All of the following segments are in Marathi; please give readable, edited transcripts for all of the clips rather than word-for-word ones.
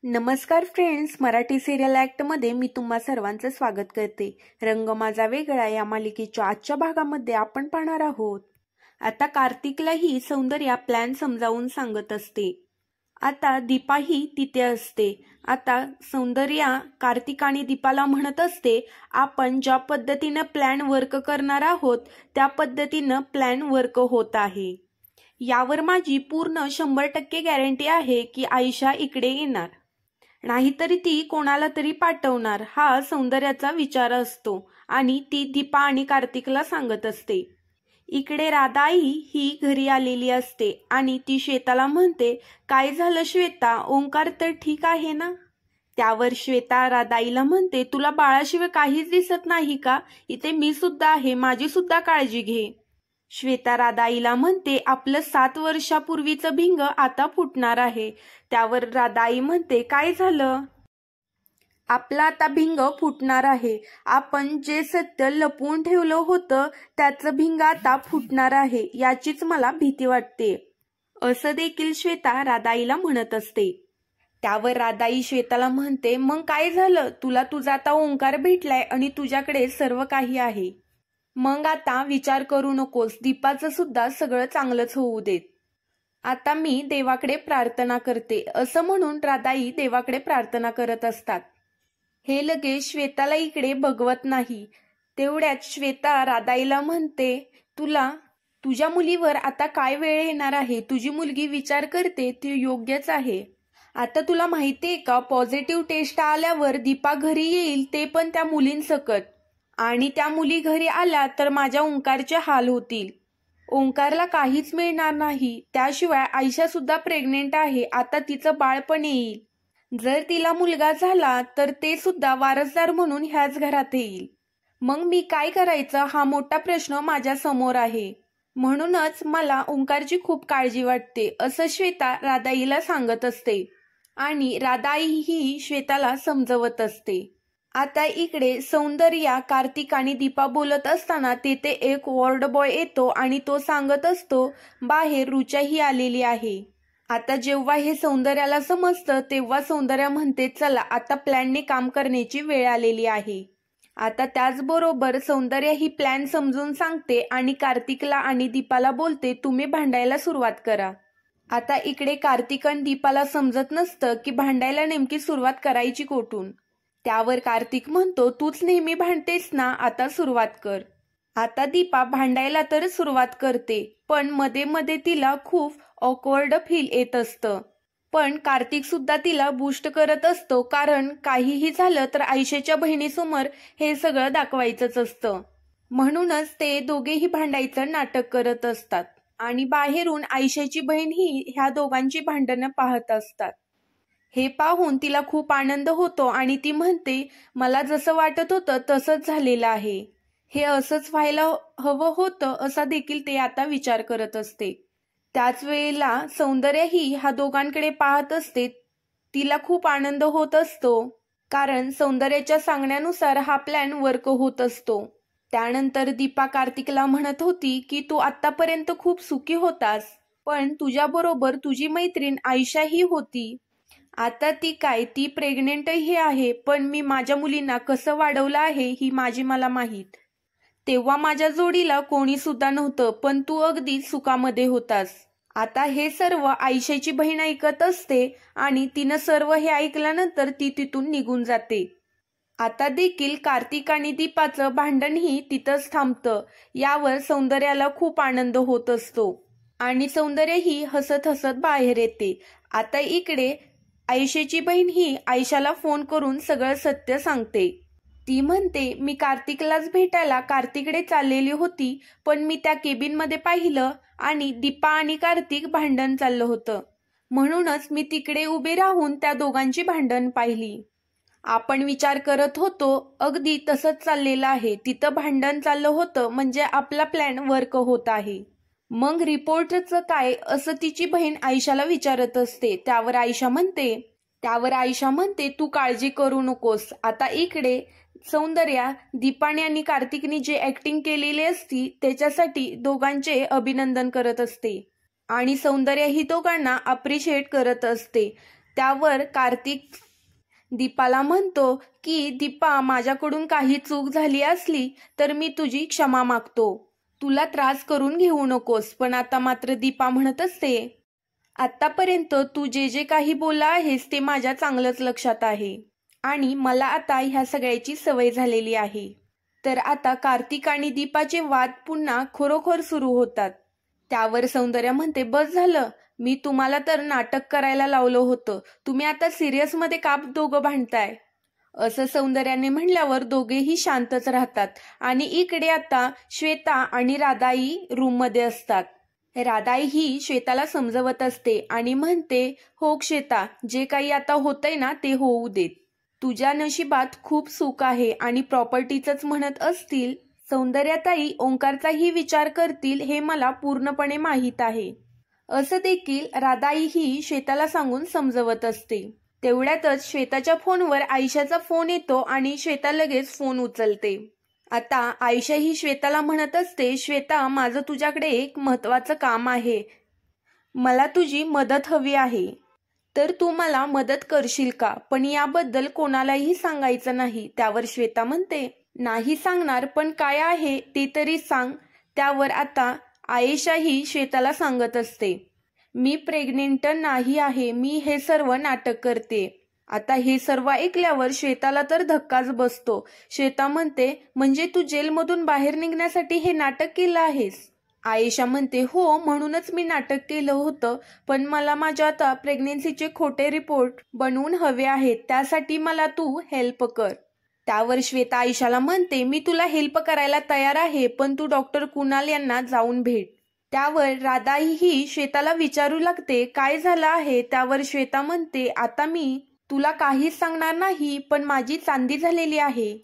नमस्कार फ्रेंड्स, मराठी सिरियल ॲक्टमध्ये मी तुम्हा सर्वांचं स्वागत करते। रंग माझा वेगळा या मालिकेच्या आजच्या भागामध्ये आपण पाहणार आहोत। आता कार्तिकलाही सौंदर्या प्लॅन समजावून सांगत असते। आता दीपाही तिथे असते। आता सौंदर्या कार्तिक आणि दीपाला म्हणत असते, आपण ज्या पद्धतीने प्लॅन वर्क करणार आहोत त्या पद्धतीने प्लॅन वर्क होत आहे। यावर माझी पूर्ण 100% गॅरंटी आहे की आयशा इकडे येणार, नाहीतरी ती कोणाला तरी पाठवणार, हा सौंदर्याचा विचार असतो आणि ती दीपा आणि कार्तिकला सांगत असते। इकडे राधाई ही घरी आलेली असते आणि ती श्वेताला म्हणते, काय झालं श्वेता, ओंकार तर ठीक आहे ना? त्यावर श्वेता राधाईला म्हणते, तुला बाळाशिवाय काहीच दिसत नाही का? इथे मी सुद्धा आहे, माझी सुद्धा काळजी घे। श्वेता राधाईला म्हणते, आपलं 7 वर्षापूर्वीचं भिंग आता फुटणार आहे। त्यावर राधाई म्हणते, काय झालं? आपला आता भिंग फुटणार आहे। आपण जे सत्य लपवून ठेवलं होतं त्याचं भिंग आता फुटणार आहे, याचीच मला भीती वाटते, असं देखील श्वेता राधाईला म्हणत असते। त्यावर राधाई श्वेताला म्हणते, मग काय झालं? तुला तुझा आता ओंकार भेटलाय आणि तुझ्याकडे सर्व काही आहे, मग आता विचार करू नकोस, दीपाचं सुद्धा सगळं चांगलंच होऊ देत। आता मी देवाकडे प्रार्थना करते, असं म्हणून राधाई देवाकडे प्रार्थना करत असतात। हे लगेच श्वेताला इकडे बघवत नाही। तेवढ्यात श्वेता राधाईला म्हणते, तुझ्या मुलीवर आता काय वेळ येणार आहे? तुझी मुलगी विचार करते ते योग्यच आहे। आता तुला माहितीये का, पॉझिटिव्ह टेस्ट आल्यावर दीपा घरी येईल, ते पण त्या मुलींसकट, आणि त्या मुली घरी आल्या तर माझ्या ओंकारचे हाल होतील। ओंकारला काहीच मिळणार नाही, त्याशिवाय आयशा सुद्धा प्रेग्नेंट आहे, आता तिचं बाळ पण येईल। जर तिला मुलगा झाला तर ते सुद्धा वारसदार म्हणून ह्याच घरात येईल। मग मी काय करायचं हा मोठा प्रश्न माझ्या समोर आहे, म्हणूनच मला ओंकारची खूप काळजी वाटते, असं श्वेता राधाईला सांगत असते आणि राधाई ही श्वेताला समजवत असते। आता इकडे सौंदर्या, कार्तिक आणि दीपा बोलत असताना तिथे एक वॉर्ड बॉय येतो आणि तो सांगत असतो, बाहेर रुचाही आलेली आहे। आता जेव्हा हे सौंदर्याला समजतं तेव्हा सौंदर्या म्हणते, चला आता प्लॅनने काम करण्याची वेळ आलेली आहे। आता त्याचबरोबर सौंदर्या ही प्लॅन समजून सांगते आणि कार्तिकला आणि दीपाला बोलते, तुम्ही भांडायला सुरुवात करा। आता इकडे कार्तिक आणि दीपाला समजत नसतं की भांडायला नेमकी सुरुवात करायची कुठून। त्यावर कार्तिक म्हणतो, तूच नेहमी भांडतेस ना, आता सुरुवात कर। आता दीपा भांडायला तर सुरुवात करते, पण मध्ये मध्ये तिला खूप ऑकवर्ड फील येत असतं, पण कार्तिक सुद्धा तिला बूस्ट करत असतो, कारण काहीही झालं तर आयशेच्या बहिणीसमोर हे सगळं दाखवायचंच असतं, म्हणूनच ते दोघेही भांडायचं नाटक करत असतात आणि बाहेरून आयशेची बहीण ही ह्या दोघांची भांडणं पाहत असतात। हे पाहून तिला खूप आनंद होतो आणि ती म्हणते, मला जसं वाटत होतं तसंच झालेलं आहे, हे असंच व्हायला हवं होतं, असा देखील ते आता विचार करत असते। त्याच वेळेला सौंदर्या ही ह्या दोघांकडे पाहत असते, तिला खूप आनंद होत असतो, कारण सौंदर्याच्या सांगण्यानुसार हा प्लॅन वर्क होत असतो। त्यानंतर दीपा कार्तिकला म्हणत होती की तू आतापर्यंत खूप सुखी होतास, पण तुझ्याबरोबर तुझी मैत्रीण आयशा ही होती, आता ती काय, ती प्रेग्नेंटही आहे, पण मी माझ्या मुलींना कसं वाढवलं आहे ही मला माहीत। तेव्हा माझ्या जोडीला कोणी सुद्धा नव्हतं, पण तू अगदी सुखामध्ये होतास। आता हे सर्व आयशेची बहीण ऐकत असते आणि तिनं सर्व हे ऐकल्यानंतर ती तिथून निघून जाते। आता देखील कार्तिक आणि दीपाचं भांडणही तिथंच थांबतं। यावर सौंदर्याला खूप आनंद होत असतो आणि सौंदर्या ही हसत हसत बाहेर येते। आता इकडे आयशेची बहीण ही आयशाला फोन करून सगळं सत्य सांगते। ती म्हणते, मी कार्तिकलाच भेटायला कार्तिकडे चाललेली होती, पण मी त्या केबिनमध्ये पाहिलं आणि दीपा आणि कार्तिक भांडण चाललं होतं, म्हणूनच मी तिकडे उभे राहून त्या दोघांची भांडण पाहिली। आपण विचार करत होतो अगदी तसंच चाललेलं आहे, तिथं भांडण चाललं होतं म्हणजे आपला प्लॅन वर्क होत आहे। मग रिपोर्टचं काय, असं तिची बहीण आयशाला विचारत असते। त्यावर आयशा म्हणते, तू काळजी करू नकोस। आता इकडे सौंदर्या दीपाने आणि कार्तिकने जे ऍक्टिंग केलेली असती त्याच्यासाठी दोघांचे अभिनंदन करत असते आणि सौंदर्या ही दोघांना अप्रिशिएट करत असते। त्यावर कार्तिक दीपाला म्हणतो की दीपा, माझ्याकडून काही चूक झाली असली तर मी तुझी क्षमा मागतो, तुला त्रास करून घेऊ नकोस. पण आता मात्र दीपा म्हणत असते, आतापर्यंत तू जे जे काही बोलला आहेस ते माझ्या चांगलंच लक्षात आहे आणि मला आता ह्या सगळ्याची सवय झालेली आहे. तर आता कार्तिक आणि दीपाचे वाद पुन्हा खरोखर सुरू होतात. त्यावर सौंदर्या म्हणते, बस झालं, मी तुम्हाला तर नाटक करायला लावलं होतं, तुम्ही आता सिरियसमध्ये का दोघं भांडताय. असं सौंदर्याने म्हणल्यावर दोघेही शांतच राहतात. आणि इकडे आता श्वेता आणि राधाई रूममध्ये असतात. राधाई ही श्वेताला समजवत असते आणि म्हणते, हो श्वेता, जे काही आता होतंय ना ते होऊ देत, तुझ्या नशिबात खूप सुख आहे आणि प्रॉपर्टीचंच म्हणत असतील, सौंदर्याताई ओंकारचाही विचार करतील हे मला पूर्णपणे माहीत आहे. असं देखील राधाई ही श्वेताला सांगून समजवत असते. तेवढ्यातच श्वेताच्या फोनवर आयशाचा फोन येतो आणि श्वेता लगेच फोन उचलते. आता आयशा ही श्वेताला म्हणत असते, श्वेता, माझं तुझ्याकडे एक महत्वाचं काम आहे, मला तुझी मदत हवी आहे, तर तू मला मदत करशील का, पण याबद्दल कोणालाही सांगायचं नाही. त्यावर श्वेता म्हणते, नाही सांगणार, पण काय आहे ते तरी सांग. त्यावर आता आयशा ही श्वेताला सांगत असते, मी प्रेग्नेंट नाही आहे, मी हे सर्व नाटक करते. आता हे सर्व ऐकल्यावर श्वेताला तर धक्काच बसतो. श्वेता म्हणते, म्हणजे तू जेलमधून बाहेर निघण्यासाठी हे नाटक केलं आहेस. आयशा म्हणते, हो, म्हणूनच मी नाटक केलं होतं, पण मला माझ्या आता प्रेग्नेन्सीचे खोटे रिपोर्ट बनवून हवे आहेत, त्यासाठी मला तू हेल्प कर. त्यावर श्वेता आयशाला म्हणते, मी तुला हेल्प करायला तयार आहे, पण तू डॉक्टर कुणाल यांना जाऊन भेट. त्यावर राधाई ही श्वेताला विचारू लागते, काय झालं आहे. त्यावर श्वेता म्हणते, आता मी तुला काहीच सांगणार नाही, पण माझी चांदी झालेली आहे,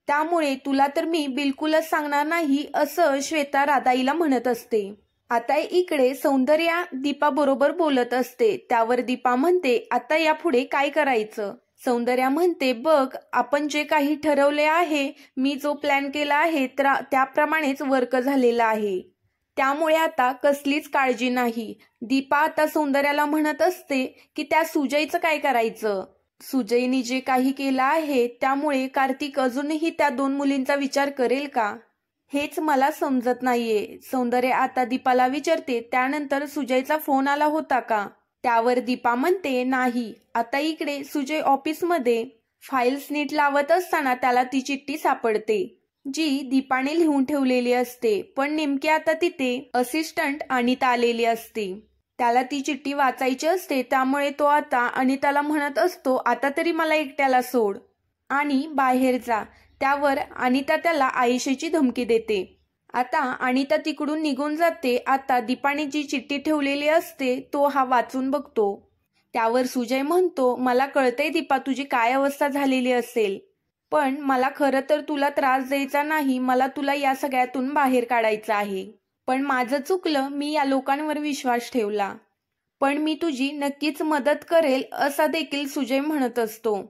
त्यामुळे तुला तर मी बिलकुलच सांगणार नाही, असं श्वेता राधाईला म्हणत असते. आता इकडे सौंदर्या दीपा बरोबर बोलत असते. त्यावर दीपा म्हणते, आता यापुढे काय करायचं. सौंदर्या म्हणते, बघ, आपण जे काही ठरवले आहे, मी जो प्लॅन केला आहे त्याप्रमाणेच वर्क झालेला आहे, त्यामुळे आता कसलीच काळजी नाही. दीपा आता सौंदर्याला म्हणत असते की त्या सुजयचं काय करायचं. सुजयनी जे काही केलं आहे त्यामुळे कार्तिक अजूनही त्या दोन मुलींचा विचार करेल का, हेच मला समजत नाहीये. सौंदर्या आता दीपाला विचारते, त्यानंतर सुजयचा फोन आला होता का. त्यावर दीपा म्हणते, नाही. आता इकडे सुजय ऑफिसमध्ये फाईल्स नीट लावत असताना त्याला ती चिठ्ठी सापडते, जी दीपाने लिहून ठेवलेली असते. पण नेमके आता तिथे असिस्टंट अनिता आलेली असते. त्याला ती चिठ्ठी वाचायची असते, त्यामुळे तो आता अनिताला म्हणत असतो, आता तरी मला एकट्याला सोड आणि बाहेर जा. त्यावर अनिता त्याला आयशेची धमकी देते. आता अनिता तिकडून निघून जाते. आता दीपाने जी चिठ्ठी ठेवलेली असते तो हा वाचून बघतो. त्यावर सुजय म्हणतो, मला कळतंय दीपा तुझी काय अवस्था झालेली असेल, पण मला खरं तर तुला त्रास द्यायचा नाही, मला तुला या सगळ्यातून बाहेर काढायचं आहे. पण माझं चुकलं, मी या लोकांवर विश्वास ठेवला, पण मी तुझी नक्कीच मदत करेल, असा देखील सुजय म्हणत असतो.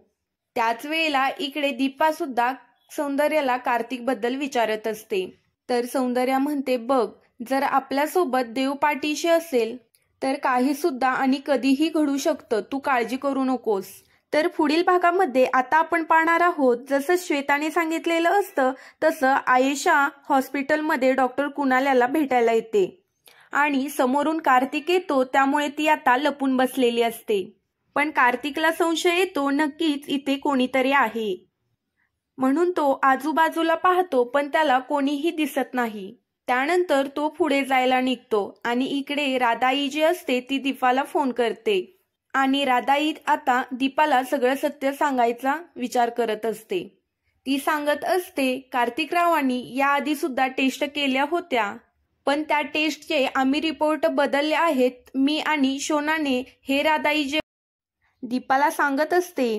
त्याच वेळेला इकडे दीपा सुद्धा सौंदर्याला कार्तिक बद्दल विचारत असते. तर सौंदर्या म्हणते, बघ, जर आपल्यासोबत देव पाठीशी असेल तर काही सुद्धा आणि कधीही घडू शकतं, तू काळजी करू नकोस. तर पुढील भागामध्ये आता आपण पाहणार आहोत, जसं श्वेताने सांगितलेलं असतं तसं आयशा हॉस्पिटलमध्ये डॉक्टर कुणाल याला भेटायला येते आणि समोरून कार्तिक येतो, त्यामुळे ती आता लपून बसलेली असते. पण कार्तिकला संशय येतो, नक्कीच इथे कोणीतरी आहे, म्हणून तो आजूबाजूला पाहतो, पण त्याला कोणीही दिसत नाही. त्यानंतर तो पुढे जायला निघतो आणि इकडे राधाई जी असते ती दीपाला फोन करते आणि राधाई आता दीपाला सगळं सत्य सांगायचा विचार करत असते. ती सांगत असते, कार्तिकरावांनी याआधी सुद्धा टेस्ट केल्या होत्या, पण त्या टेस्टचे आम्ही रिपोर्ट बदलले आहेत. मी आणि शोनाने हे राधाई जे दीपाला सांगत असते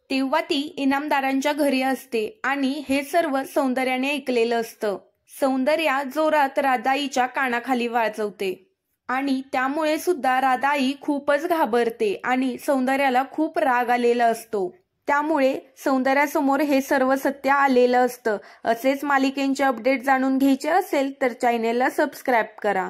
तेव्हा ती इनामदारांच्या घरी असते आणि हे सर्व सौंदर्याने ऐकलेलं असतं. सौंदर्या जोरात राधाईच्या कानाखाली वाजवते आणि त्यामुळे सुद्धा राधाई खूपच घाबरते आणि सौंदर्याला खूप राग आलेला असतो. त्यामुळे सौंदर्यासमोर हे सर्व सत्य आलेलं असतं. असेच मालिकेंचे अपडेट जाणून घ्यायचे असेल तर चॅनेलला सबस्क्राईब करा.